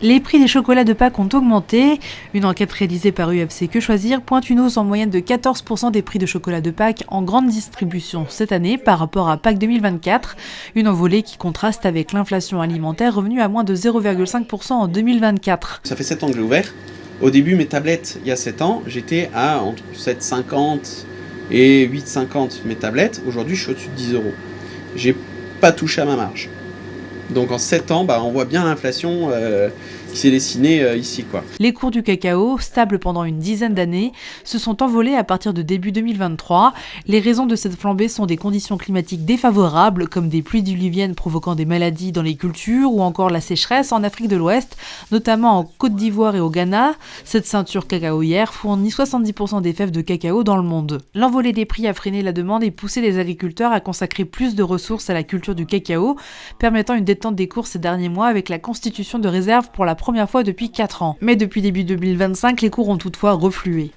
Les prix des chocolats de Pâques ont augmenté. Une enquête réalisée par UFC Que Choisir pointe une hausse en moyenne de 14% des prix de chocolat de Pâques en grande distribution cette année par rapport à Pâques 2024. Une envolée qui contraste avec l'inflation alimentaire revenue à moins de 0,5% en 2024. Ça fait 7 ans que j'ai ouvert. Au début, mes tablettes, il y a 7 ans, j'étais à entre 7,50 et 8,50 mes tablettes. Aujourd'hui, je suis au-dessus de 10 euros. J'ai pas touché à ma marge. Donc en 7 ans, on voit bien l'inflation qui s'est dessinée ici, quoi. Les cours du cacao, stables pendant une dizaine d'années, se sont envolés à partir de début 2023. Les raisons de cette flambée sont des conditions climatiques défavorables, comme des pluies diluviennes provoquant des maladies dans les cultures, ou encore la sécheresse en Afrique de l'Ouest, notamment en Côte d'Ivoire et au Ghana. Cette ceinture cacaoyère fournit 70% des fèves de cacao dans le monde. L'envolée des prix a freiné la demande et poussé les agriculteurs à consacrer plus de ressources à la culture du cacao, permettant une détente des cours ces derniers mois avec la constitution de réserves pour la première fois depuis 4 ans. Mais depuis début 2025, les cours ont toutefois reflué.